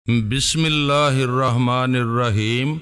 بسم اللہ الرحمن الرحیم۔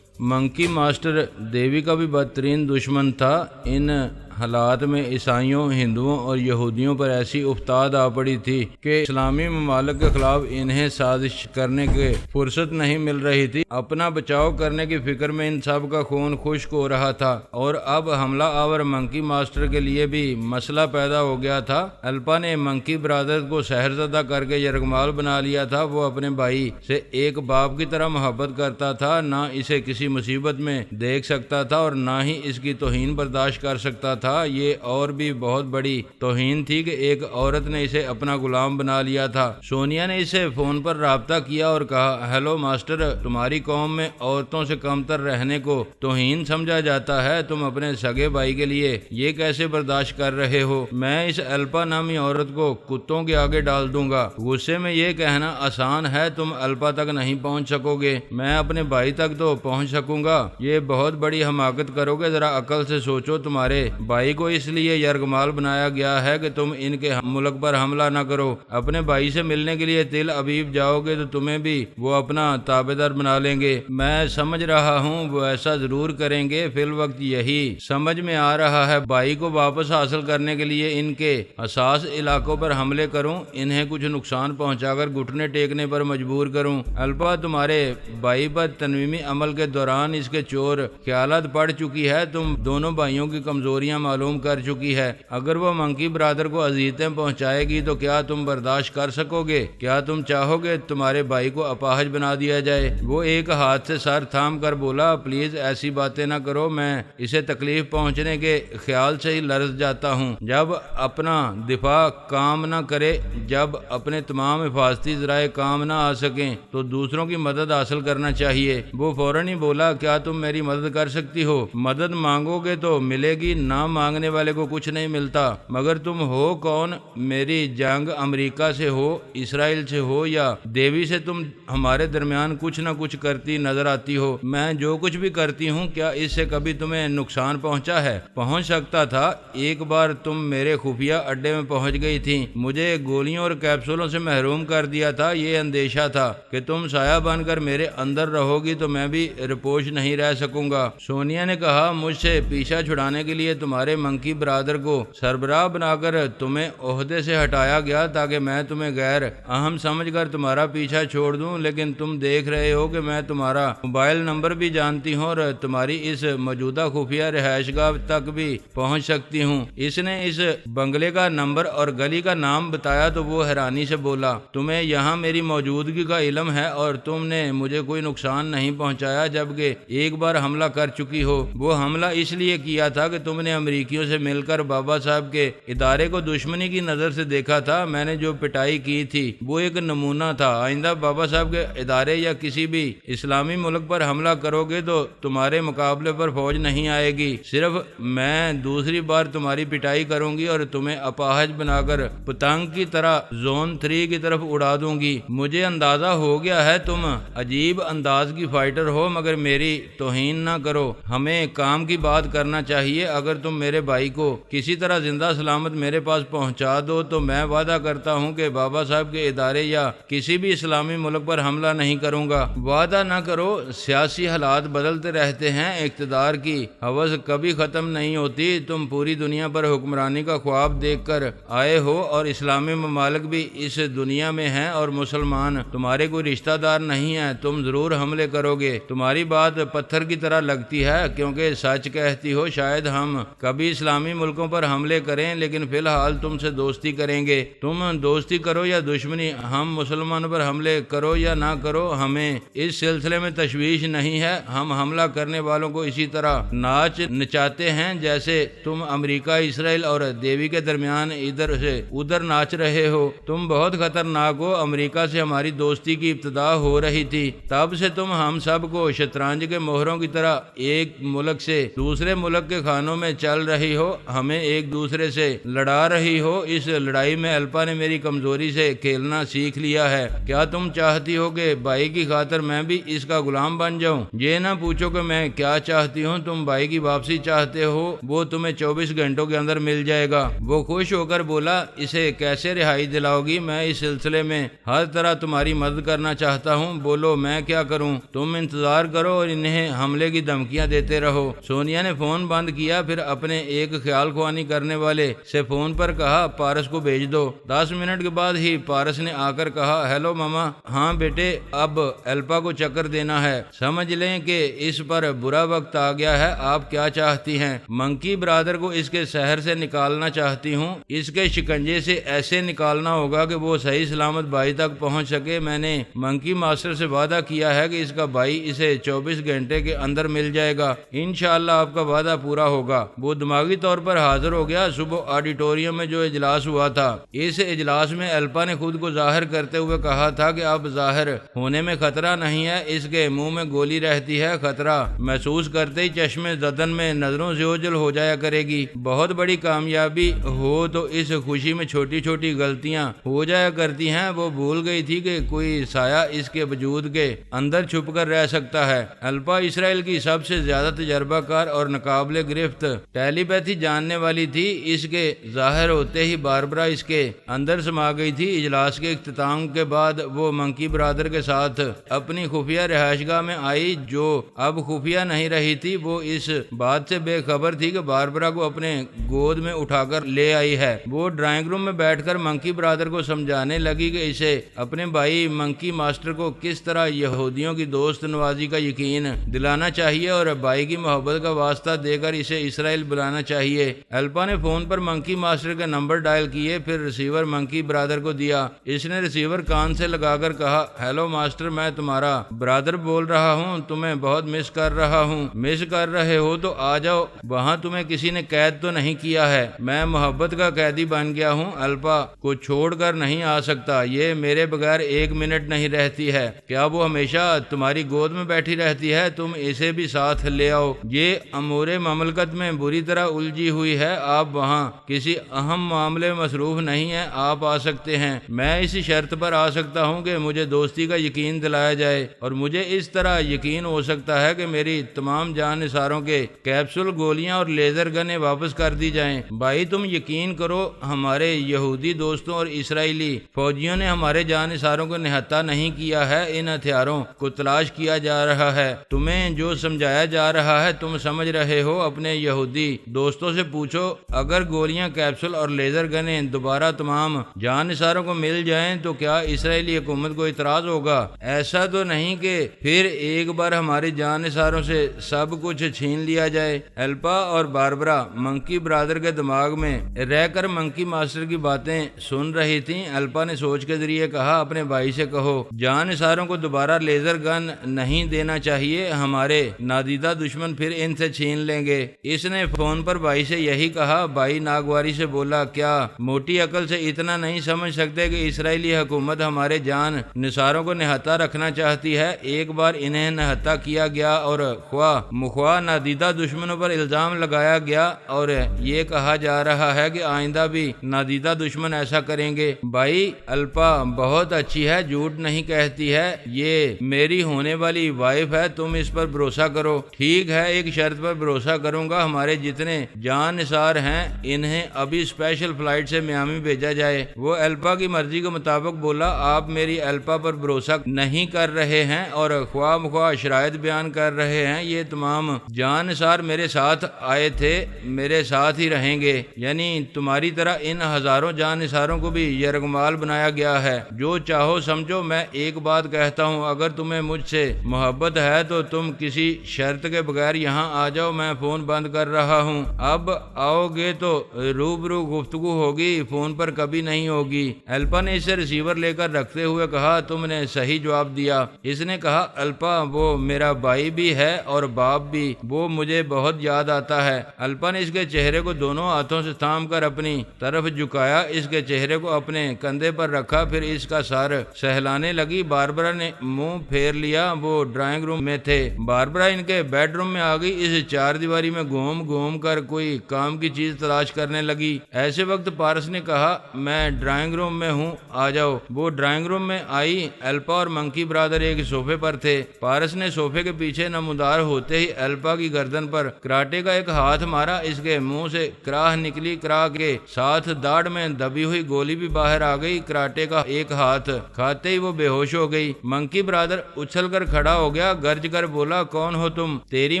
منکی ماسٹر دیوی کا بھی بدترین دشمن تھا۔ ان حالات میں عیسائیوں، ہندوؤں اور یہودیوں پر ایسی افتاد آ پڑی تھی کہ اسلامی ممالک کے خلاف انہیں سازش کرنے کی فرصت نہیں مل رہی تھی۔ اپنا بچاؤ کرنے کی فکر میں ان سب کا خون خشک ہو رہا تھا، اور اب حملہ آور منکی ماسٹر کے لیے بھی مسئلہ پیدا ہو گیا تھا۔ الپا نے منکی برادر کو سحرزدہ کر کے یرغمال بنا لیا تھا۔ وہ اپنے بھائی سے ایک باپ کی طرح محبت کرتا تھا، نہ اسے کسی مصیبت میں دیکھ سکتا تھا اور نہ ہی اس کی توہین برداشت کر سکتا تھا۔ یہ اور بھی بہت بڑی توہین تھی کہ ایک عورت نے اسے اپنا غلام بنا لیا تھا۔ سونیا نے اسے فون پر رابطہ کیا اور کہا، ہیلو ماسٹر، تمہاری قوم میں عورتوں سے کمتر رہنے کو توہین سمجھا جاتا ہے۔ تم اپنے سگے بھائی کے لیے یہ کیسے برداشت کر رہے ہو؟ میں اس الپا نامی عورت کو کتوں کے آگے ڈال دوں گا۔ غصے میں یہ کہنا آسان ہے، تم الپا تک نہیں پہنچ سکو گے، میں اپنے بھائی تک تو پہنچ سکوں گا۔ یہ بہت بڑی حماقت کرو گے، ذرا عقل سے سوچو۔ تمہارے بھائی کو اس لیے یرغمال بنایا گیا ہے کہ تم ان کے ملک پر حملہ نہ کرو۔ اپنے بھائی سے ملنے کے لیے تل ابیب جاؤ گے تو تمہیں بھی وہ اپنا تابعدار بنا لیں گے۔ میں سمجھ رہا ہوں وہ ایسا ضرور کریں گے، فی الوقت یہی سمجھ میں آ رہا ہے بھائی کو واپس حاصل کرنے کے لیے ان کے حساس علاقوں پر حملے کروں، انہیں کچھ نقصان پہنچا کر گھٹنے ٹیکنے پر مجبور کروں۔ الپا تمہارے بھائی پر تنویمی عمل کے دوران اس کے چور خیالات پڑ چکی ہے، تم دونوں بھائیوں کی کمزوریاں معلوم کر چکی ہے۔ اگر وہ منکی برادر کو اذیتیں پہنچائے گی تو کیا تم برداشت کر سکو گے؟ کیا تم چاہو گے تمہارے بھائی کو اپاہج بنا دیا جائے؟ وہ ایک ہاتھ سے سر تھام کر بولا، پلیز ایسی باتیں نہ کرو، میں اسے تکلیف پہنچنے کے خیال سے ہی لرز جاتا ہوں۔ جب اپنا دفاع کام نہ کرے، جب اپنے تمام حفاظتی ذرائع کام نہ آ سکیں تو دوسروں کی مدد حاصل کرنا چاہیے۔ وہ فوراً ہی بولا، کیا تم میری مدد کر سکتی ہو؟ مدد مانگو گے تو ملے گی، نہ مانگنے والے کو کچھ نہیں ملتا۔ مگر تم ہو کون؟ میری جنگ امریکہ سے ہو، اسرائیل سے ہو یا دیوی سے، تم ہمارے درمیان کچھ نہ کچھ کرتی نظر آتی ہو۔ میں جو کچھ بھی کرتی ہوں، کیا اس سے کبھی تمہیں نقصان پہنچا ہے؟ پہنچ سکتا تھا۔ ایک بار تم میرے خفیہ اڈے میں پہنچ گئی تھی، مجھے گولیوں اور کیپسولوں سے محروم کر دیا تھا۔ یہ اندیشہ تھا کہ تم سایہ بن کر میرے اندر رہو گی تو میں بھی رپوش نہیں رہ سکوں گا۔ سونیا نے کہا، مجھ سے پیچھا چھڑانے کے لیے تمہارے منکی برادر کو سربراہ بنا کر تمہیں عہدے سے ہٹایا گیا تاکہ میں تمہیں غیر اہم سمجھ کر تمہارا پیچھا چھوڑ دوں، لیکن تم دیکھ رہے ہو کہ میں تمہارا موبائل نمبر بھی جانتی ہوں اور تمہاری اس موجودہ خفیہ رہائش گاہ تک بھی پہنچ سکتی ہوں۔ اس نے اس بنگلے کا نمبر اور گلی کا نام بتایا تو وہ حیرانی سے بولا، تمہیں یہاں میری موجودگی کا علم ہے اور تم نے مجھے کوئی نقصان نہیں پہنچایا، جبکہ ایک بار حملہ کر چکی ہو۔ وہ حملہ اس لیے کیا تھا کہ تم نے امریکیوں سے مل کر بابا صاحب کے ادارے کو دشمنی کی نظر سے دیکھا تھا۔ میں نے جو پٹائی کی تھی وہ ایک نمونہ تھا۔ آئندہ بابا صاحب کے ادارے یا کسی بھی اسلامی ملک پر حملہ کرو گے تو تمہارے مقابلے پر فوج نہیں آئے گی، صرف میں دوسری بار تمہاری پٹائی کروں گی اور تمہیں اپاہج بنا کر پتنگ کی طرح زون 3 کی طرف اڑا دوں گی۔ مجھے اندازہ ہو گیا ہے تم عجیب انداز کی فائٹر ہو، مگر میری توہین نہ کرو، ہمیں کام کی بات کرنا چاہیے۔ اگر تم میرے بھائی کو کسی طرح زندہ سلامت میرے پاس پہنچا دو تو میں وعدہ کرتا ہوں کہ بابا صاحب کے ادارے یا کسی بھی اسلامی ملک پر حملہ نہیں کروں گا۔ وعدہ نہ کرو، سیاسی حالات بدلتے رہتے ہیں، اقتدار کی ہوس کبھی ختم نہیں ہوتی۔ تم پوری دنیا پر حکمرانی کا خواب دیکھ کر آئے ہو اور اسلامی ممالک بھی اس دنیا میں ہیں اور مسلمان تمہارے کوئی رشتہ دار نہیں ہیں۔ تم ضرور حملے کرو گے۔ تمہاری بات پتھر کی طرح لگتی ہے کیونکہ سچ کہتی ہو۔ شاید ہم کبھی اسلامی ملکوں پر حملے کریں، لیکن فی الحال تم سے دوستی کریں گے۔ تم دوستی کرو یا دشمنی، ہم مسلمانوں پر حملے کرو یا نہ کرو، ہمیں اس سلسلے میں تشویش نہیں ہے۔ ہم حملہ کرنے والوں کو اسی طرح ناچ نچاتے ہیں جیسے تم امریکہ، اسرائیل اور دیوی کے درمیان ادھر سے ادھر ناچ رہے ہو۔ تم بہت خطرناک ہو۔ امریکہ سے ہماری دوستی کی ابتدا ہو رہی تھی، تب سے تم ہم سب کو شطرنج کے مہروں کی طرح ایک ملک سے دوسرے ملک کے خانوں میں چل چل رہی ہو، ہمیں ایک دوسرے سے لڑا رہی ہو۔ اس لڑائی میں الپا نے میری کمزوری سے کھیلنا سیکھ لیا ہے۔ کیا تم چاہتی ہو کہ بھائی کی خاطر میں بھی اس کا غلام بن جاؤں؟ یہ نہ پوچھو کہ میں کیا چاہتی ہوں، تم بھائی کی واپسی چاہتے ہو، وہ تمہیں 24 گھنٹوں کے اندر مل جائے گا۔ وہ خوش ہو کر بولا، اسے کیسے رہائی دلاؤ گی؟ میں اس سلسلے میں ہر طرح تمہاری مدد کرنا چاہتا ہوں، بولو میں کیا کروں؟ تم انتظار کرو اور انہیں حملے کی دھمکیاں دیتے رہو۔ سونیا نے فون بند کیا، پھر اپنے ایک خیال خوانی کرنے والے سے فون پر کہا، پارس کو بھیج دو۔ 10 منٹ کے بعد ہی پارس نے آ کر کہا، ہیلو ماما۔ ہاں بیٹے، اب الپا کو چکر دینا ہے، سمجھ لیں کہ اس پر برا وقت آ گیا ہے۔ آپ کیا چاہتی ہیں؟ منکی برادر کو اس کے شہر سے نکالنا چاہتی ہوں، اس کے شکنجے سے ایسے نکالنا ہوگا کہ وہ صحیح سلامت بھائی تک پہنچ سکے۔ میں نے منکی ماسٹر سے وعدہ کیا ہے کہ اس کا بھائی اسے 24 گھنٹے کے اندر مل جائے گا۔ انشاءاللہ آپ کا وعدہ پورا ہوگا۔ وہ دماغی طور پر حاضر ہو گیا۔ صبح آڈیٹوریم میں جو اجلاس ہوا تھا، اس اجلاس میں الپا نے خود کو ظاہر کرتے ہوئے کہا تھا کہ اب ظاہر ہونے میں خطرہ نہیں ہے، اس کے منہ میں گولی رہتی ہے۔ خطرہ محسوس کرتے ہی چشمے زدن میں نظروں سے اوجھل ہو جایا کرے گی۔ بہت بڑی کامیابی ہو تو اس خوشی میں چھوٹی چھوٹی غلطیاں ہو جایا کرتی ہیں۔ وہ بھول گئی تھی کہ کوئی سایہ اس کے وجود کے اندر چھپ کر رہ سکتا ہے۔ الپا اسرائیل کی سب سے زیادہ تجربہ کار اور ناقابل گرفت ٹیلی پیتھی جاننے والی تھی۔ اس کے ظاہر ہوتے ہی باربرا اس کے اندر سما گئی تھی۔ اجلاس کے اختتام کے بعد وہ منکی برادر کے ساتھ اپنی خفیہ رہائش گاہ میں آئی، جو اب خفیہ نہیں رہی تھی۔ وہ اس بات سے بے خبر تھی کہ باربرا کو اپنے گود میں اٹھا کر لے آئی ہے۔ وہ ڈرائنگ روم میں بیٹھ کر منکی برادر کو سمجھانے لگی کہ اسے اپنے بھائی منکی ماسٹر کو کس طرح یہودیوں کی دوست نوازی کا یقین دلانا چاہیے اور بھائی کی محبت کا واسطہ دے کر اسے اسرائیل بلانا چاہیے۔ الپا نے فون پر منکی ماسٹر کا نمبر ڈائل کیے، پھر ریسیور منکی برادر کو دیا۔ اس نے ریسیور کان سے لگا کر کہا، ہیلو ماسٹر، میں تمہارا برادر بول رہا ہوں، تمہیں بہت مس کر رہا ہوں۔ مس کر رہے ہو تو آ جاؤ، وہاں تمہیں کسی نے قید تو نہیں کیا ہے؟ میں محبت کا قیدی بن گیا ہوں، الپا کو چھوڑ کر نہیں آ سکتا۔ یہ میرے بغیر 1 منٹ نہیں رہتی ہے۔ کیا وہ ہمیشہ تمہاری گود میں بیٹھی رہتی ہے؟ تم اسے بھی ساتھ لے آؤ۔ یہ امور مملکت میں بری طرح الجھی ہوئی ہے، آپ وہاں کسی اہم معاملے میں مصروف نہیں ہیں، آپ آ سکتے ہیں۔ میں اسی شرط پر آ سکتا ہوں کہ مجھے دوستی کا یقین دلایا جائے، اور مجھے اس طرح یقین ہو سکتا ہے کہ میری تمام جان نثاروں کے کیپسول، گولیاں اور لیزر گنیں واپس کر دی جائیں۔ بھائی تم یقین کرو، ہمارے یہودی دوستوں اور اسرائیلی فوجیوں نے ہمارے جان نثاروں کو نہتا نہیں کیا ہے، ان ہتھیاروں کو تلاش کیا جا رہا ہے۔ تمہیں جو سمجھایا جا رہا ہے تم سمجھ رہے ہو۔ اپنے یہودی دوستوں سے پوچھو، اگر گولیاں، کیپسول اور لیزر گنیں دوبارہ تمام جان نثاروں کو مل جائیں تو کیا اسرائیلی حکومت کو اعتراض ہوگا؟ ایسا تو نہیں کہ پھر ایک بار ہماری جان نثاروں سے سب کچھ چھین لیا جائے۔ الپا اور باربرا منکی برادر کے دماغ میں رہ کر منکی ماسٹر کی باتیں سن رہی تھیں۔ الپا نے سوچ کے ذریعے کہا، اپنے بھائی سے کہو جان نثاروں کو دوبارہ لیزر گن نہیں دینا چاہیے، ہمارے نادیدہ دشمن پھر ان سے چھین لیں گے۔ اس نے فون پر بھائی سے یہی کہا۔ بھائی ناگواری سے بولا، کیا موٹی عقل سے اتنا نہیں سمجھ سکتے کہ اسرائیلی حکومت ہمارے جان نثاروں کو نہتا رکھنا چاہتی ہے؟ ایک بار انہیں نہتا کیا گیا اور خواہ مخواہ نادیدہ دشمنوں پر الزام لگایا گیا، اور یہ کہا جا رہا ہے کہ آئندہ بھی نادیدہ دشمن ایسا کریں گے۔ بھائی الپا بہت اچھی ہے، جھوٹ نہیں کہتی ہے، یہ میری ہونے والی وائف ہے، تم اس پر بھروسہ کرو۔ ٹھیک ہے، ایک شرط پر بھروسہ کروں گا، ہمارے جتنے جان نثار ہیں انہیں ابھی اسپیشل فلائٹ سے میامی بھیجا جائے۔ وہ الپا کی مرضی کے مطابق بولا، آپ میری الپا پر بھروسہ نہیں کر رہے ہیں اور خواہ مخواہ شرائط بیان کر رہے ہیں۔ یہ تمام جان نثار میرے ساتھ آئے تھے، میرے ساتھ ہی رہیں گے، یعنی تمہاری طرح ان ہزاروں جان نثاروں کو بھی یرغمال بنایا گیا ہے۔ جو چاہو سمجھو، میں ایک بات کہتا ہوں، اگر تمہیں مجھ سے محبت ہے تو تم کسی شرط کے بغیر یہاں آ جاؤ۔ میں فون بند کر رہا ہوں، اب آؤ گے تو روبرو گفتگو ہوگی، فون پر کبھی نہیں ہوگی۔ الپا نے اسے ریسیور لے کر رکھتے ہوئے کہا، تم نے صحیح جواب دیا۔ اس نے کہا، الپا وہ میرا بھائی بھی ہے اور باپ بھی، وہ مجھے بہت یاد آتا ہے۔ الپا نے اس کے چہرے کو دونوں ہاتھوں سے تھام کر اپنی طرف جھکایا، اس کے چہرے کو اپنے کندھے پر رکھا، پھر اس کا سر سہلانے لگی۔ باربرا نے منہ پھیر لیا۔ وہ ڈرائنگ روم میں تھے، باربرا ان کے بیڈ روم میں آ گئی۔ اس چار دیواری میں گھوم گھوم گھوم کر کوئی کام کی چیز تلاش کرنے لگی۔ ایسے وقت پارس نے کہا میں ڈرائنگ روم میں ہوں، آ جاؤ۔ وہ ڈرائنگ روم میں آئی۔ ایلپا اور منکی برادر ایک صوفے پر تھے۔ پارس نے صوفے کے پیچھے نمودار ہوتے ہی ایلپا کی گردن پر کراٹے کا ایک ہاتھ مارا۔ اس کے منہ سے کراہ نکلی، کراہ کے ساتھ داڑھ میں دبی ہوئی گولی بھی باہر آ گئی۔ کراٹے کا ایک ہاتھ کھاتے ہی وہ بے ہوش ہو گئی۔ منکی برادر اچھل کر کھڑا ہو گیا، گرج کر بولا کون ہو تم؟ تیری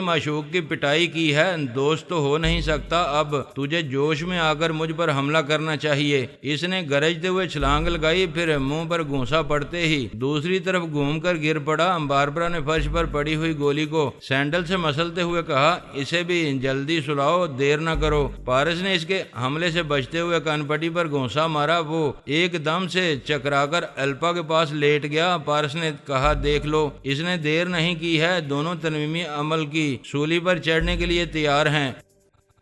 معشوق کی پٹائی کی ہے، دوست تو ہو نہیں سکتا، اب تجھے جوش میں آ کر مجھ پر حملہ کرنا چاہیے۔ اس نے گرجتے ہوئے چھلانگ لگائی، پھر منہ پر گھونسا پڑتے ہی دوسری طرف گھوم کر گر پڑا۔ باربرا نے فرش پر پڑی ہوئی گولی کو سینڈل سے مسلتے ہوئے کہا اسے بھی جلدی سلاؤ، دیر نہ کرو۔ پارس نے اس کے حملے سے بچتے ہوئے کان پٹی پر گھونسا مارا۔ وہ ایک دم سے چکرا کر ایلپا کے پاس لیٹ گیا۔ پارس نے کہا دیکھ لو، اس نے دیر نہیں کی ہے، دونوں تنویمی عمل کی سولی پر چڑھنے کے لیے تیار ہیں۔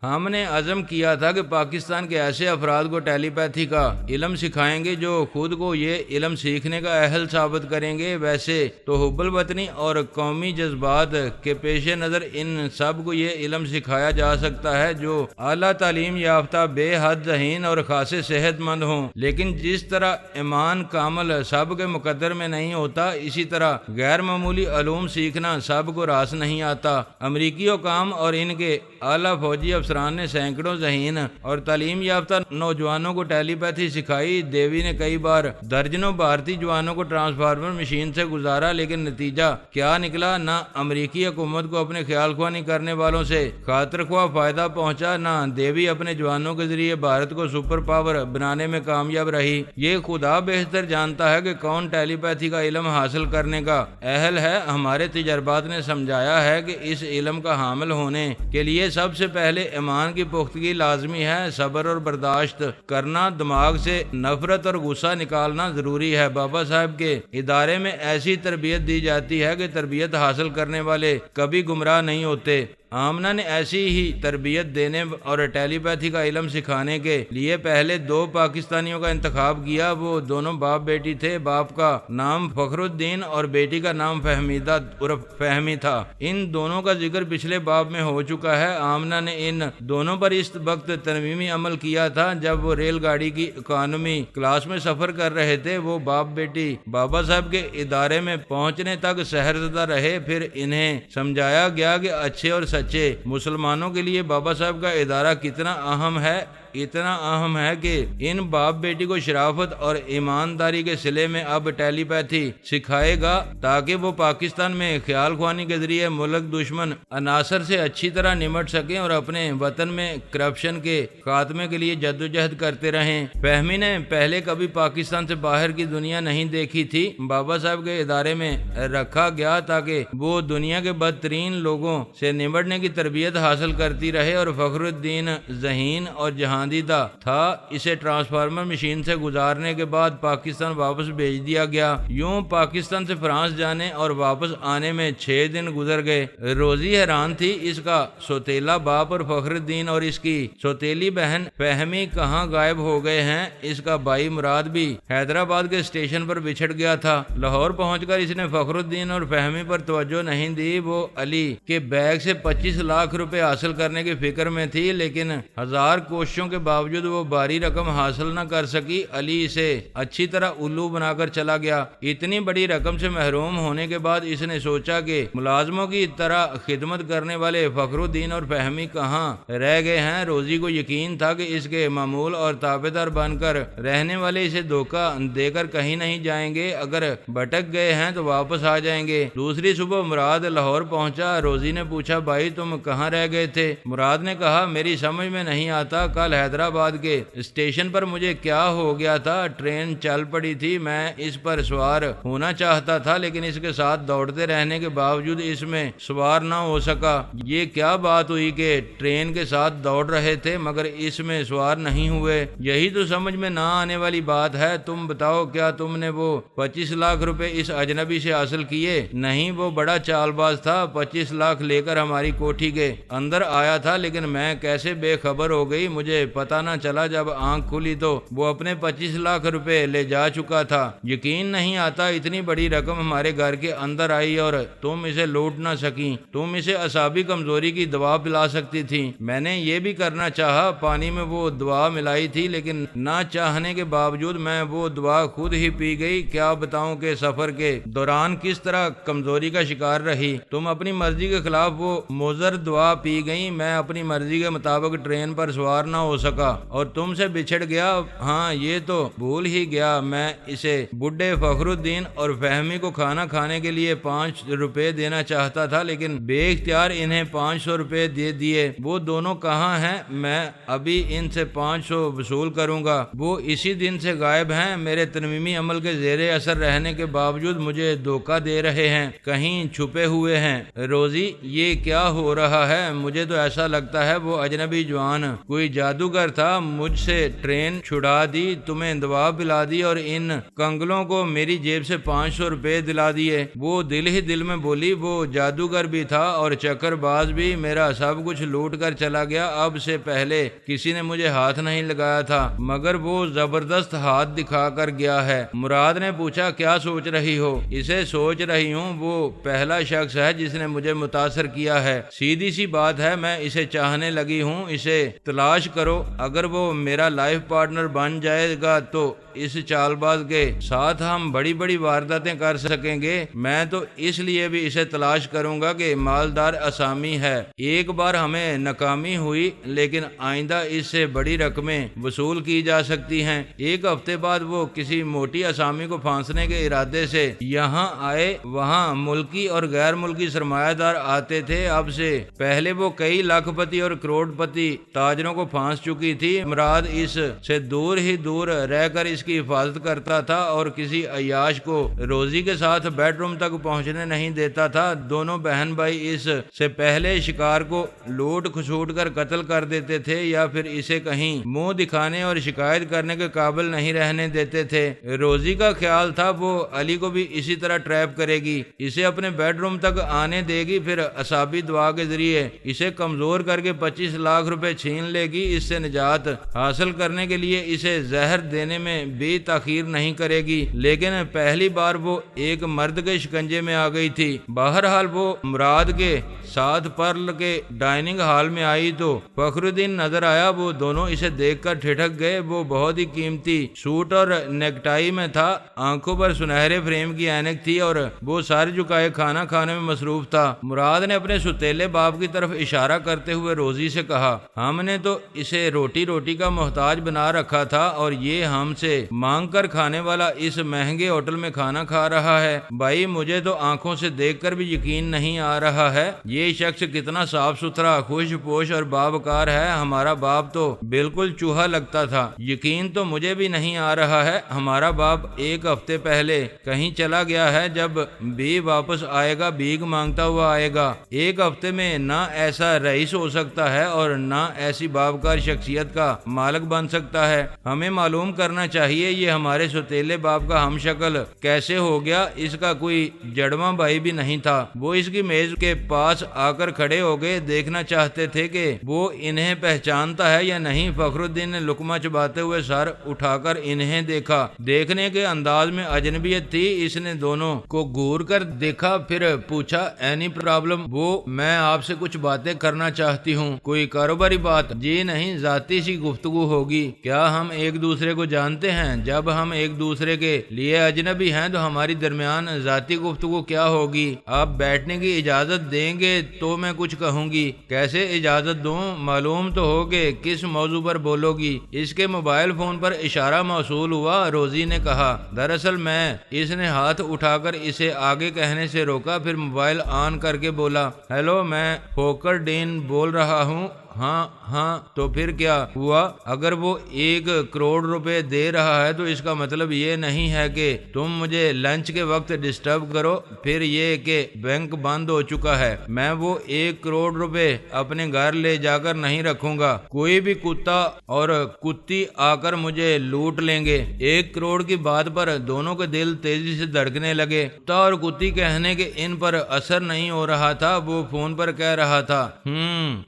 ہم نے عزم کیا تھا کہ پاکستان کے ایسے افراد کو ٹیلی پیتھی کا علم سکھائیں گے جو خود کو یہ علم سیکھنے کا اہل ثابت کریں گے۔ ویسے تو حب الوطنی اور قومی جذبات کے پیش نظر ان سب کو یہ علم سکھایا جا سکتا ہے جو اعلیٰ تعلیم یافتہ، بے حد ذہین اور خاصے صحت مند ہوں، لیکن جس طرح ایمان کامل سب کے مقدر میں نہیں ہوتا، اسی طرح غیر معمولی علوم سیکھنا سب کو راس نہیں آتا۔ امریکی حکام اور ان کے اعلیٰ فوجی افسران نے سینکڑوں ذہین اور تعلیم یافتہ نوجوانوں کو ٹیلی پیتھی سکھائی۔ دیوی نے کئی بار درجنوں بھارتی جوانوں کو ٹرانسفارمر مشین سے گزارا، لیکن نتیجہ کیا نکلا؟ نہ امریکی حکومت کو اپنے خیال خواہی کرنے والوں سے خاطر خواہ فائدہ پہنچا، نہ دیوی اپنے جوانوں کے ذریعے بھارت کو سپر پاور بنانے میں کامیاب رہی۔ یہ خدا بہتر جانتا ہے کہ کون ٹیلی پیتھی کا علم حاصل کرنے کا اہل ہے۔ ہمارے تجربات نے سمجھایا ہے کہ اس علم کا حامل ہونے کے لیے سب سے پہلے ایمان کی پختگی لازمی ہے، صبر اور برداشت کرنا، دماغ سے نفرت اور غصہ نکالنا ضروری ہے۔ بابا صاحب کے ادارے میں ایسی تربیت دی جاتی ہے کہ تربیت حاصل کرنے والے کبھی گمراہ نہیں ہوتے۔ آمنہ نے ایسی ہی تربیت دینے اور ٹیلی پیتھی کا علم سکھانے کے لیے پہلے دو پاکستانیوں کا انتخاب کیا۔ وہ دونوں باپ بیٹی تھے۔ باپ کا نام فخر الدین اور بیٹی کا نام فہمیدہ عرف فہمی تھا۔ ان دونوں کا ذکر پچھلے باب میں ہو چکا ہے۔ آمنہ نے ان دونوں پر اس وقت تنویمی عمل کیا تھا جب وہ ریل گاڑی کی اکانومی کلاس میں سفر کر رہے تھے۔ وہ باپ بیٹی بابا صاحب کے ادارے میں پہنچنے تک سحرزدہ رہے، پھر انہیں سمجھایا گیا کہ اچھے اور سچے مسلمانوں کے لیے بابا صاحب کا ادارہ کتنا اہم ہے، اتنا اہم ہے کہ ان باپ بیٹی کو شرافت اور ایمانداری کے صلے میں اب ٹیلی پیتھی سکھائے گا تاکہ وہ پاکستان میں خیال خوانی کے ذریعے ملک دشمن عناصر سے اچھی طرح نمٹ سکیں اور اپنے وطن میں کرپشن کے خاتمے کے لیے جدوجہد کرتے رہیں۔ فہمی نے پہلے کبھی پاکستان سے باہر کی دنیا نہیں دیکھی تھی۔ بابا صاحب کے ادارے میں رکھا گیا تاکہ وہ دنیا کے بدترین لوگوں سے نمٹنے کی تربیت حاصل کرتی رہے، اور فخر الدین ذہین اور جہاندیدہ تھا۔ اسے ٹرانسفارمر مشین سے گزارنے کے بعد پاکستان واپس بھیج دیا گیا۔ یوں پاکستان سے فرانس جانے اور واپس آنے میں 6 دن گزر گئے۔ روزی حیران تھی، اس کا سوتیلا باپ اور فخر الدین اور اس کی سوتیلی بہن فہمی کہاں غائب ہو گئے ہیں۔ اس کا بھائی مراد بھی حیدرآباد کے اسٹیشن پر بچھڑ گیا تھا۔ لاہور پہنچ کر اس نے فخر الدین اور فہمی پر توجہ نہیں دی۔ وہ علی کے بیگ سے 25 لاکھ روپے حاصل کرنے کی فکر میں تھی، لیکن 1000 کوششوں کے باوجود وہ باری رقم حاصل نہ کر سکی۔ علی اسے اچھی طرح الو بنا کر چلا گیا۔ اتنی بڑی رقم سے محروم ہونے کے بعد اس نے سوچا کہ ملازموں کی طرح خدمت کرنے والے فخر الدین اور فہمی کہاں رہ گئے ہیں۔ روزی کو یقین تھا کہ اس کے معمول اور تابعدار بن کر رہنے والے اسے دھوکہ دے کر کہیں نہیں جائیں گے۔ اگر بھٹک گئے ہیں تو واپس آ جائیں گے۔ دوسری صبح مراد لاہور پہنچا۔ روزی نے پوچھا بھائی تم کہاں رہ گئے تھے؟ مراد نے کہا میری سمجھ میں نہیں آتا، کل حیدرآباد کے اسٹیشن پر مجھے کیا ہو گیا تھا، ٹرین چل پڑی تھی، میں اس پر سوار ہونا چاہتا تھا لیکن اس کے ساتھ دوڑتے رہنے کے باوجود اس میں سوار نہ ہو سکا۔ یہ کیا بات ہوئی کہ ٹرین کے ساتھ دوڑ رہے تھے مگر اس میں سوار نہیں ہوئے؟ یہی تو سمجھ میں نہ آنے والی بات ہے۔ تم بتاؤ کیا تم نے وہ 25 لاکھ روپے اس اجنبی سے حاصل کیے؟ نہیں، وہ بڑا چال باز تھا، 25 لاکھ لے کر ہماری کوٹھی کے اندر آیا تھا لیکن میں کیسے بے خبر ہو گئی، مجھے مجھے پتہ نہ چلا، جب آنکھ کھلی تو وہ اپنے 25 لاکھ روپے لے جا چکا تھا۔ یقین نہیں آتا اتنی بڑی رقم ہمارے گھر کے اندر آئی اور تم اسے لوٹ نہ سکی۔ تم اسے اعصابی کمزوری کی دوا پلا سکتی تھی۔ میں نے یہ بھی کرنا چاہا، پانی میں وہ دوا ملائی تھی، لیکن نہ چاہنے کے باوجود میں وہ دوا خود ہی پی گئی۔ کیا بتاؤں کہ سفر کے دوران کس طرح کمزوری کا شکار رہی۔ تم اپنی مرضی کے خلاف وہ مضر دوا پی گئی، میں اپنی مرضی کے مطابق ٹرین پر سوار نہ ہو سکا اور تم سے بچھڑ گیا۔ ہاں یہ تو بھول ہی گیا، میں اسے بڈھے فخر الدین اور فہمی کو کھانا کھانے کے لیے 5 روپے دینا چاہتا تھا، لیکن بے اختیار انہیں 500 روپے دے دیے۔ وہ دونوں کہاں ہیں؟ میں ابھی ان سے 500 وصول کروں گا۔ وہ اسی دن سے غائب ہیں، میرے ترمیمی عمل کے زیر اثر رہنے کے باوجود مجھے دھوکہ دے رہے ہیں، کہیں چھپے ہوئے ہیں۔ روزی یہ کیا ہو رہا ہے؟ مجھے تو ایسا لگتا ہے وہ اجنبی جوان کوئی جادوگر تھا، مجھ سے ٹرین چھڑا دی، تمہیں دوا پلا دی اور ان کنگلوں کو میری جیب سے 500 روپے دلا دیے۔ وہ دل ہی دل میں بولی، وہ جادوگر بھی تھا اور چکر باز بھی، میرا سب کچھ لوٹ کر چلا گیا۔ اب سے پہلے کسی نے مجھے ہاتھ نہیں لگایا تھا، مگر وہ زبردست ہاتھ دکھا کر گیا ہے۔ مراد نے پوچھا، کیا سوچ رہی ہو؟ اسے سوچ رہی ہوں، وہ پہلا شخص ہے جس نے مجھے متاثر کیا ہے۔ سیدھی سی بات ہے، میں اسے چاہنے لگی ہوں۔ اسے تلاش کرو، اگر وہ میرا لائف پارٹنر بن جائے گا تو اس چال باز کے ساتھ ہم بڑی بڑی وارداتیں کر سکیں گے۔ میں تو اس لیے بھی اسے تلاش کروں گا کہ مالدار اسامی ہے۔ ایک بار ہمیں ناکامی ہوئی، لیکن آئندہ اس سے بڑی رقمیں وصول کی جا سکتی ہیں۔ ایک ہفتے بعد وہ کسی موٹی اسامی کو پھانسنے کے ارادے سے یہاں آئے۔ وہاں ملکی اور غیر ملکی سرمایہ دار آتے تھے۔ اب سے پہلے وہ کئی لاکھ پتی اور کروڑ پتی تاجروں کو پھانس چکی تھی۔ مراد اس سے دور ہی دور رہ کر اس کی حفاظت کرتا تھا اور کسی عیاش کو روزی کے ساتھ بیڈ روم تک پہنچنے نہیں دیتا تھا۔ دونوں بہن بھائی اس سے پہلے شکار کو لوٹ کھسوٹ کر قتل کر دیتے تھے یا پھر اسے کہیں منہ دکھانے اور شکایت کرنے کے قابل نہیں رہنے دیتے تھے۔ روزی کا خیال تھا وہ علی کو بھی اسی طرح ٹریپ کرے گی، اسے اپنے بیڈ روم تک آنے دے گی، پھر اعصابی دوا کے ذریعے اسے کمزور کر کے 25 لاکھ روپے چھین لے گی۔ اس سے نجات حاصل کرنے کے لیے اسے زہر دینے میں بھی تاخیر نہیں کرے گی، لیکن پہلی بار وہ ایک مرد کے شکنجے میں آ گئی تھی۔ بہرحال وہ مراد کے ساتھ پرل کے ڈائننگ ہال میں آئی تو فخر الدین نظر آیا۔ وہ دونوں اسے دیکھ کر ٹھٹک گئے۔ وہ بہت ہی قیمتی سوٹ اور نیکٹائی میں تھا، آنکھوں پر سنہرے فریم کی اینک تھی اور وہ سر جھکائے کھانا کھانے میں مصروف تھا۔ مراد نے اپنے ستیلے باپ کی طرف اشارہ کرتے ہوئے روزی سے کہا، ہم نے تو اسے روٹی روٹی کا محتاج بنا رکھا تھا اور یہ ہم سے مانگ کر کھانے والا اس مہنگے ہوٹل میں کھانا کھا رہا ہے۔ بھائی مجھے تو آنکھوں سے دیکھ کر بھی یقین نہیں آ رہا ہے، یہ شخص کتنا صاف ستھرا، خوش پوش اور باوقار ہے۔ ہمارا باپ تو بالکل چوہا لگتا تھا۔ یقین تو مجھے بھی نہیں آ رہا ہے، ہمارا باپ ایک ہفتے پہلے کہیں چلا گیا ہے، جب بھی واپس آئے گا بھیک مانگتا ہوا آئے گا۔ ایک ہفتے میں نہ ایسا رئیس ہو سکتا ہے اور نہ ایسی باوقار شخصیت کا مالک بن سکتا ہے۔ ہمیں معلوم کرنا چاہیے یہ ہمارے سوتیلے باپ کا ہم شکل کیسے ہو گیا۔ اس کا کوئی جڑواں بھائی بھی نہیں تھا۔ وہ اس کی میز کے پاس آ کر کھڑے ہو گئے، دیکھنا چاہتے تھے کہ وہ انہیں پہچانتا ہے یا نہیں۔ فخر الدین نے لقمہ چباتے ہوئے سر اٹھا کر انہیں دیکھا۔ دیکھنے کے انداز میں اجنبیت تھی۔ اس نے دونوں کو گور کر دیکھا، پھر پوچھا، اینی پرابلم؟ وہ میں آپ سے کچھ باتیں کرنا چاہتی ہوں۔ کوئی کاروباری بات؟ جی نہیں، ذاتی سی گفتگو ہوگی۔ کیا ہم ایک دوسرے کو جانتے ہیں؟ جب ہم ایک دوسرے کے لیے اجنبی ہیں تو ہماری درمیان ذاتی گفتگو کیا ہوگی؟ آپ بیٹھنے کی اجازت دیں گے تو میں کچھ کہوں گی۔ کیسے اجازت دوں؟ معلوم تو ہو کہ کس موضوع پر بولو گی۔ اس کے موبائل فون پر اشارہ موصول ہوا۔ روزی نے کہا، دراصل میں۔ اس نے ہاتھ اٹھا کر اسے آگے کہنے سے روکا، پھر موبائل آن کر کے بولا، ہیلو، میں فوکر ڈین بول رہا ہوں۔ ہاں تو پھر کیا ہوا؟ اگر وہ 1 کروڑ روپے دے رہا ہے تو اس کا مطلب یہ نہیں ہے کہ تم مجھے لنچ کے وقت ڈسٹرب کرو، پھر یہ کہ بینک بند ہو چکا ہے۔ میں وہ 1 کروڑ روپے اپنے گھر لے جا کر نہیں رکھوں گا۔ کوئی بھی کتا اور کتی آ کر مجھے لوٹ لیں گے۔ 1 کروڑ کی بات پر دونوں کے دل تیزی سے دھڑکنے لگے۔ کتا اور کتی کہنے کے ان پر اثر نہیں ہو رہا تھا۔ وہ فون پر کہہ رہا تھا،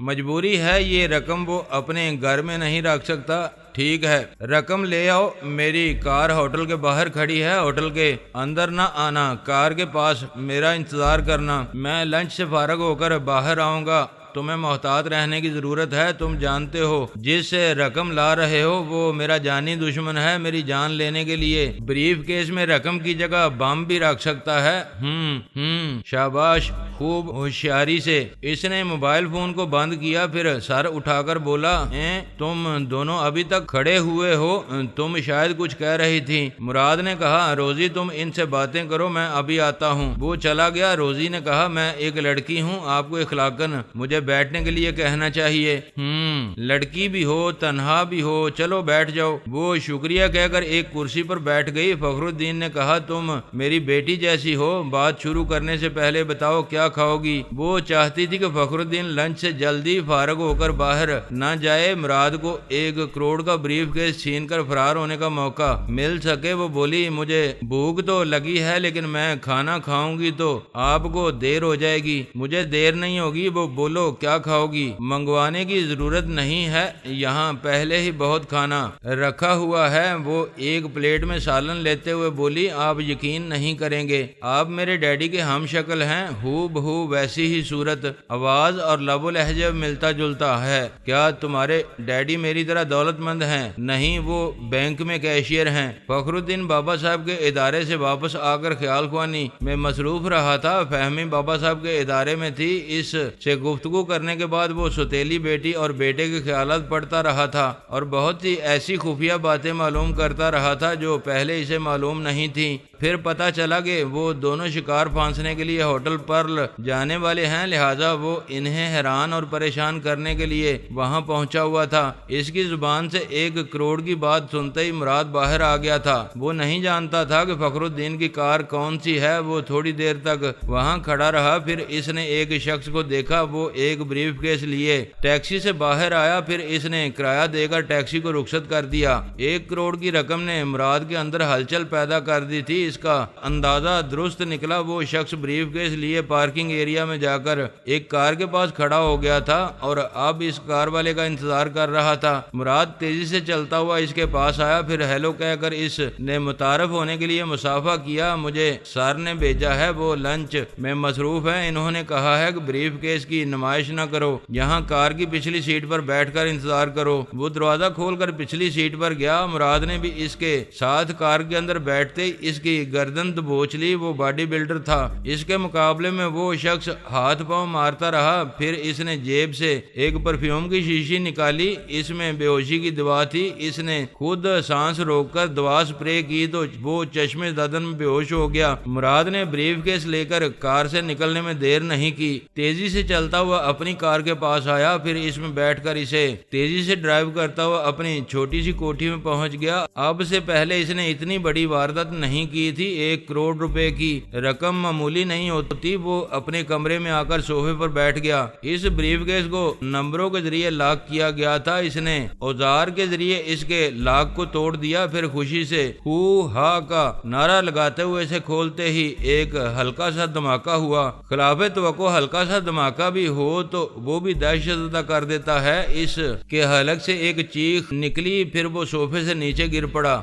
مجبوری ہے ہے یہ رقم وہ اپنے گھر میں نہیں رکھ سکتا؟ ٹھیک ہے، رقم لے آؤ، میری کار ہوٹل کے باہر کھڑی ہے، ہوٹل کے اندر نہ آنا، کار کے پاس میرا انتظار کرنا، میں لنچ سے فارغ ہو کر باہر آؤں گا۔ تمہیں محتاط رہنے کی ضرورت ہے، تم جانتے ہو جس سے رقم لا رہے ہو وہ میرا جانی دشمن ہے، میری جان لینے کے لیے بریف کیس میں رقم کی جگہ بم بھی رکھ سکتا ہے۔ شاباش، خوب ہوشیاری سے۔ اس نے موبائل فون کو بند کیا، پھر سر اٹھا کر بولا، تم دونوں ابھی تک کھڑے ہوئے ہو، تم شاید کچھ کہہ رہی تھی۔ مراد نے کہا، روزی تم ان سے باتیں کرو، میں ابھی آتا ہوں۔ وہ چلا گیا۔ روزی نے کہا، میں ایک لڑکی ہوں، آپ کو اخلاقاً مجھے بیٹھنے کے لیے کہنا چاہیے۔ لڑکی بھی ہو، تنہا بھی ہو، چلو بیٹھ جاؤ۔ وہ شکریہ کہہ کر ایک کرسی پر بیٹھ گئی۔ فخر الدین نے کہا، تم میری بیٹی جیسی ہو، بات شروع کرنے سے پہلے بتاؤ کیا کھاؤ گی؟ وہ چاہتی تھی کہ فخر الدین لنچ سے جلدی فارغ ہو کر باہر نہ جائے، مراد کو 1 کروڑ کا بریف کیس چھین کر فرار ہونے کا موقع مل سکے۔ وہ بولی، مجھے بھوک تو لگی ہے لیکن میں کھانا کھاؤں گی تو آپ کو دیر ہو جائے گی۔ مجھے دیر نہیں ہوگی۔ وہ بولو کیا کھاؤ گی؟ منگوانے کی ضرورت نہیں ہے، یہاں پہلے ہی بہت کھانا رکھا ہوا ہے۔ وہ ایک پلیٹ میں سالن لیتے ہوئے بولی، آپ یقین نہیں کریں گے، آپ میرے ڈیڈی کے ہم شکل ہیں، ہو بہو ویسی ہی صورت، آواز اور لب و لہجہ ملتا جلتا ہے۔ کیا تمہارے ڈیڈی میری طرح دولت مند ہیں؟ نہیں، وہ بینک میں کیشیئر ہیں۔ فخر الدین بابا صاحب کے ادارے سے واپس آ کر خیال خوانی میں مصروف رہا تھا۔ فہمی بابا صاحب کے ادارے میں تھی۔ اس سے گفتگو کرنے کے بعد وہ سوتیلی بیٹی اور بیٹے کے خیالات پڑھتا رہا تھا اور بہت سی ایسی خفیہ باتیں معلوم کرتا رہا تھا جو پہلے اسے معلوم نہیں تھیں۔ پھر پتا چلا کہ وہ دونوں شکار پھانسنے کے لیے ہوٹل پرل جانے والے ہیں، لہٰذا وہ انہیں حیران اور پریشان کرنے کے لیے وہاں پہنچا ہوا تھا۔ اس کی زبان سے 1 کروڑ کی بات سنتے ہی مراد باہر آ گیا تھا۔ وہ نہیں جانتا تھا کہ فخر الدین کی کار کون سی ہے۔ وہ تھوڑی دیر تک وہاں کھڑا رہا، پھر اس نے ایک شخص کو دیکھا، وہ ایک بریف کیس لیے ٹیکسی سے باہر آیا، پھر اس نے کرایہ دے کر ٹیکسی کو رخصت کر دیا۔ 1 کروڑ کی رقم نے مراد کے اندر ہلچل پیدا کر دی تھی۔ اس کا اندازہ درست نکلا۔ وہ شخص بریف کیس لیے پارکنگ ایریا میں جا کر ایک کار کے پاس کھڑا ہو گیا تھا اور اب اس کار والے کا انتظار کر رہا تھا۔ مراد تیزی سے چلتا ہوا اس کے پاس آیا، پھر ہیلو کہہ کر اس نے متعارف ہونے کے لیے مصافحہ کیا۔ مجھے سر نے بھیجا ہے، وہ لنچ میں مصروف ہے، انہوں نے کہا ہے کہ بریف کیس کی نمائش نہ کرو، یہاں کار کی پچھلی سیٹ پر بیٹھ کر انتظار کرو۔ وہ دروازہ کھول کر پچھلی سیٹ پر گیا۔ مراد نے بھی اس کے ساتھ کار کے اندر بیٹھتے اس کی گردن دبوچ لی۔ وہ باڈی بلڈر تھا، اس کے مقابلے میں وہ شخص ہاتھ پاؤں مارتا رہا۔ پھر اس نے جیب سے ایک پرفیوم کی شیشی نکالی، اس میں بے ہوشی کی دوا تھی۔ اس نے خود سانس روک کر دوا سپرے کی تو وہ چشمے زدن میں بے ہوش ہو گیا۔ مراد نے بریف کیس لے کر کار سے نکلنے میں دیر نہیں کی، تیزی سے چلتا ہوا اپنی کار کے پاس آیا، پھر اس میں بیٹھ کر اسے تیزی سے ڈرائیو کرتا ہوا اپنی چھوٹی سی کوٹھی میں پہنچ گیا۔ اب سے پہلے اس نے اتنی بڑی واردات نہیں کی تھی۔ 1 کروڑ روپے کی رقم معمولی نہیں ہوتی۔ وہ اپنے کمرے میں آ کر صوفے پر بیٹھ گیا۔ اس بریف کیس کو نمبروں کے ذریعے لاک کیا گیا تھا۔ اس نے اوزار کے ذریعے اس کے لاک کو توڑ دیا، پھر خوشی سے ہو ہا کا نعرہ لگاتے ہوئے اسے کھولتے ہی ایک ہلکا سا دھماکہ ہوا۔ خلاف توقع ہلکا سا دھماکہ بھی ہو تو وہ بھی دہشت زدہ کر دیتا ہے۔ اس کے حلق سے ایک چیخ نکلی، پھر وہ صوفے سے نیچے گر پڑا۔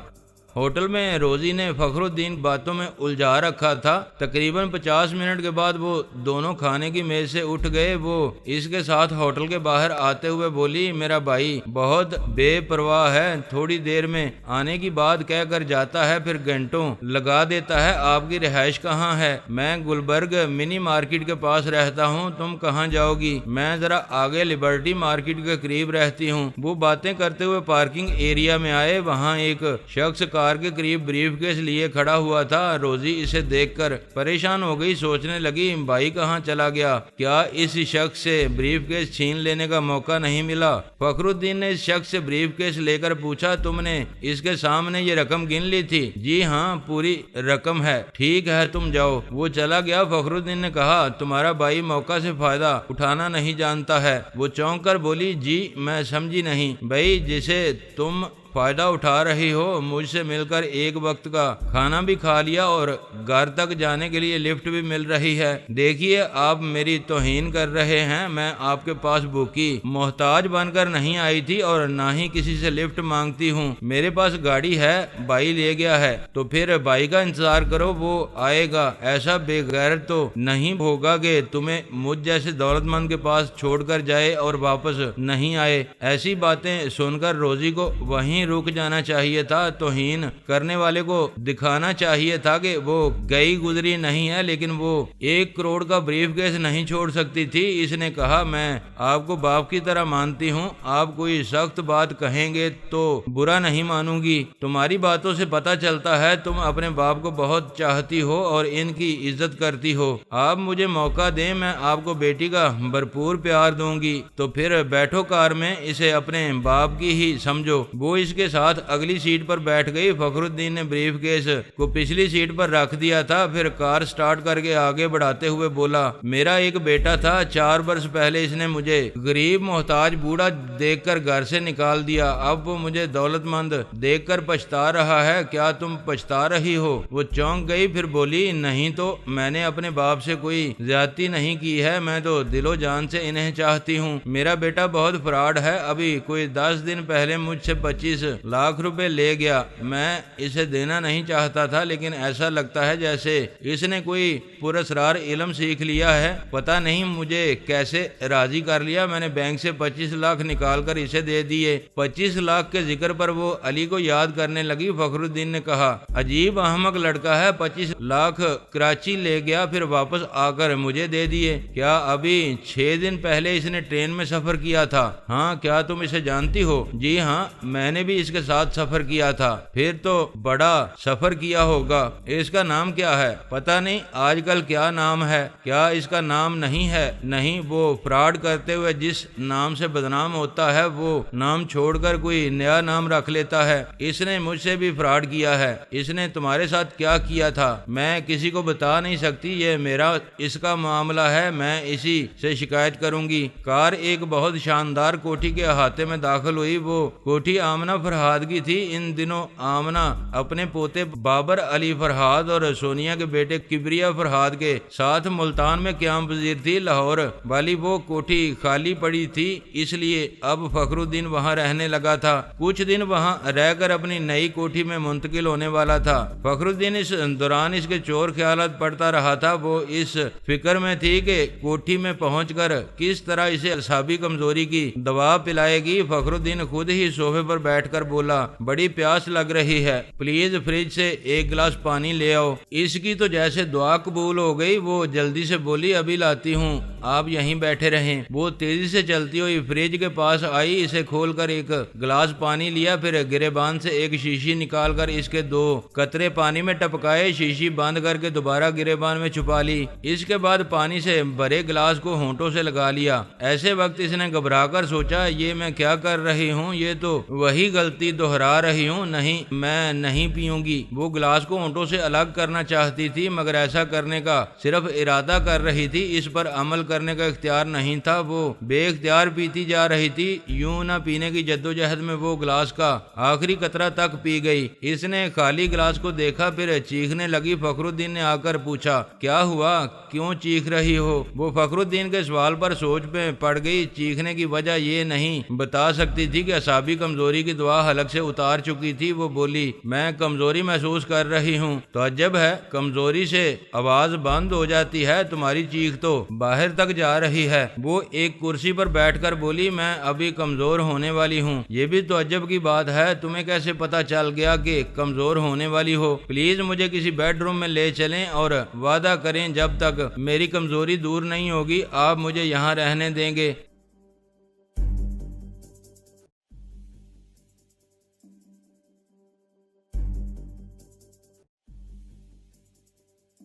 ہوٹل میں روزی نے فخر الدین باتوں میں الجھا رکھا تھا۔ تقریباً 50 منٹ کے بعد وہ دونوں کھانے کی میز سے اٹھ گئے۔ وہ اس کے ساتھ ہوٹل کے باہر آتے ہوئے بولی، میرا بھائی بہت بے پرواہ ہے، تھوڑی دیر میں آنے کی بات کہہ کر جاتا ہے، پھر گھنٹوں لگا دیتا ہے۔ آپ کی رہائش کہاں ہے؟ میں گلبرگ منی مارکیٹ کے پاس رہتا ہوں، تم کہاں جاؤ گی؟ میں ذرا آگے لبرٹی مارکیٹ کے قریب رہتی ہوں۔ وہ باتیں کرتے ہوئے پارکنگ ایریا میں آئے، وہاں ایک شخص کار کے قریب بریف کیس لیے کھڑا ہوا تھا۔ روزی اسے دیکھ کر پریشان ہو گئی، سوچنے لگی بھائی کہاں چلا گیا؟ کیا اس شخص سے بریف کیس چھین لینے کا موقع نہیں ملا؟ فخر الدین نے اس شخص سے بریف کیس لے کر پوچھا، تم نے اس کے سامنے یہ رقم گن لی تھی؟ جی ہاں، پوری رقم ہے۔ ٹھیک ہے، تم جاؤ۔ وہ چلا گیا۔ فخر الدین نے کہا، تمہارا بھائی موقع سے فائدہ اٹھانا نہیں جانتا ہے۔ وہ چونک کر بولی، جی میں سمجھی نہیں۔ بھائی جسے تم فائدہ اٹھا رہی ہو، مجھ سے مل کر ایک وقت کا کھانا بھی کھا لیا اور گھر تک جانے کے لیے لفٹ بھی مل رہی ہے۔ دیکھیے آپ میری توہین کر رہے ہیں، میں آپ کے پاس بھوکی محتاج بن کر نہیں آئی تھی اور نہ ہی کسی سے لفٹ مانگتی ہوں۔ میرے پاس گاڑی ہے، بھائی لے گیا ہے تو پھر بھائی کا انتظار کرو، وہ آئے گا۔ ایسا بے غیرت تو نہیں ہوگا کہ تمہیں مجھ جیسے دولت مند کے پاس چھوڑ کر جائے اور واپس نہیں آئے۔ ایسی باتیں سن کر روزی کو وہیں رک جانا چاہیے تھا۔ توہین کرنے والے کو دکھانا چاہیے تھا کہ وہ گئی گزری نہیں ہے، لیکن وہ 1 کروڑ کا بریف کیس نہیں چھوڑ سکتی تھی۔ اس نے کہا میں آپ کو باپ کی طرح مانتی ہوں، آپ کوئی سخت بات کہیں گے تو برا نہیں مانوں گی۔ تمہاری باتوں سے پتہ چلتا ہے تم اپنے باپ کو بہت چاہتی ہو اور ان کی عزت کرتی ہو۔ آپ مجھے موقع دیں، میں آپ کو بیٹی کا بھرپور پیار دوں گی۔ تو پھر بیٹھو کار میں، اسے اپنے باپ کی ہی سمجھو۔ وہ اس کے ساتھ اگلی سیٹ پر بیٹھ گئی۔ فخر الدین نے بریف کیس کو پچھلی سیٹ پر رکھ دیا تھا، پھر کار سٹارٹ کر کے آگے بڑھاتے ہوئے بولا، میرا ایک بیٹا تھا، 4 برس پہلے اس نے مجھے غریب محتاج بوڑھا دیکھ کر گھر سے نکال دیا۔ اب وہ مجھے دولت مند دیکھ کر پچھتا رہا ہے۔ کیا تم پچھتا رہی ہو؟ وہ چونک گئی، پھر بولی، نہیں تو میں نے اپنے باپ سے کوئی زیادتی نہیں کی ہے، میں تو دل و جان سے انہیں چاہتی ہوں۔ میرا بیٹا بہت فراڈ ہے، ابھی کوئی 10 دن پہلے مجھ سے 25 لاکھ روپے لے گیا۔ میں اسے دینا نہیں چاہتا تھا، لیکن ایسا لگتا ہے جیسے اس نے کوئی پراسرار علم سیکھ لیا ہے۔ پتہ نہیں مجھے کیسے راضی کر لیا، میں نے بینک سے 25 لاکھ نکال کر اسے دے دیے۔ 25 لاکھ کے ذکر پر وہ علی کو یاد کرنے لگی۔ فخر الدین نے کہا، عجیب احمق لڑکا ہے، 25 لاکھ کراچی لے گیا، پھر واپس آ کر مجھے دے دیے۔ کیا ابھی 6 دن پہلے اس نے ٹرین میں سفر کیا تھا؟ ہاں، کیا تم اسے جانتی ہو؟ جی ہاں، میں نے بھی اس کے ساتھ سفر کیا تھا۔ پھر تو بڑا سفر کیا ہوگا۔ اس کا نام کیا ہے؟ پتہ نہیں آج کل کیا نام ہے۔ کیا اس کا نام نہیں ہے؟ نہیں، وہ فراڈ کرتے ہوئے جس نام سے بدنام ہوتا ہے وہ نام چھوڑ کر کوئی نیا نام رکھ لیتا ہے۔ اس نے مجھ سے بھی فراڈ کیا ہے۔ اس نے تمہارے ساتھ کیا کیا تھا میں کسی کو بتا نہیں سکتی، یہ میرا اس کا معاملہ ہے، میں اسی سے شکایت کروں گی۔ کار ایک بہت شاندار کوٹھی کے احاطے میں داخل ہوئی۔ وہ کوٹھی آمنہ فرہاد کی تھی۔ ان دنوں آمنہ اپنے پوتے بابر علی فرہاد اور سونیا کے بیٹے کبریا فرہاد کے ساتھ ملتان میں قیام پذیر تھی۔ لاہور والی وہ کوٹھی خالی پڑی تھی، اس لیے اب فخر الدین وہاں رہنے لگا تھا۔ کچھ دن وہاں رہ کر اپنی نئی کوٹھی میں منتقل ہونے والا تھا۔ فخر الدین اس دوران اس کے چور خیالات پڑھتا رہا تھا۔ وہ اس فکر میں تھی کہ کوٹھی میں پہنچ کر کس طرح اسے اعصابی کمزوری کی دوا پلائے گی۔ فخر الدین خود ہی صوفے پر بیٹھ کر بولا، بڑی پیاس لگ رہی ہے، پلیز فریج سے 1 گلاس پانی لے آؤ۔ اس کی تو جیسے دعا قبول ہو گئی، وہ جلدی سے بولی، ابھی لاتی ہوں، آپ یہیں بیٹھے رہیں۔ وہ تیزی سے چلتی ہوئی فریج کے پاس آئی، اسے کھول کر 1 گلاس پانی لیا، پھر گریبان سے ایک شیشی نکال کر اس کے 2 قطرے پانی میں ٹپکائے، شیشی بند کر کے دوبارہ گریبان میں چھپا لی۔ اس کے بعد پانی سے بھرے گلاس کو ہونٹوں سے لگا لیا۔ ایسے وقت اس نے گھبرا کر سوچا، یہ میں کیا کر رہی ہوں، یہ تو وہی غلطی دہرا رہی ہوں، نہیں میں نہیں پیوں گی۔ وہ گلاس کو ہونٹوں سے الگ کرنا چاہتی تھی، مگر ایسا کرنے کا صرف ارادہ کر رہی تھی، اس پر عمل کرنے کا اختیار نہیں تھا۔ وہ بے اختیار پیتی جا رہی تھی۔ یوں نہ پینے کی جدوجہد میں وہ گلاس کا آخری قطرہ تک پی گئی۔ اس نے خالی گلاس کو دیکھا، پھر چیخنے لگی۔ فخر الدین نے آ کر پوچھا، کیا ہوا، کیوں چیخ رہی ہو؟ وہ فخر الدین کے سوال پر سوچ میں پڑ گئی۔ چیخنے کی وجہ یہ نہیں بتا سکتی تھی کہ اعصابی کمزوری کی دوا حلق سے اتار چکی تھی۔ وہ بولی، میں کمزوری محسوس کر رہی ہوں۔ تو عجب ہے، کمزوری سے آواز بند ہو جاتی ہے، تمہاری چیخ تو باہر تک جا رہی ہے۔ وہ ایک کرسی پر بیٹھ کر بولی، میں ابھی کمزور ہونے والی ہوں۔ یہ بھی تو عجب کی بات ہے، تمہیں کیسے پتا چل گیا کہ کمزور ہونے والی ہو؟ پلیز مجھے کسی بیڈ روم میں لے چلیں اور وعدہ کریں جب تک میری کمزوری دور نہیں ہوگی آپ مجھے یہاں رہنے دیں گے۔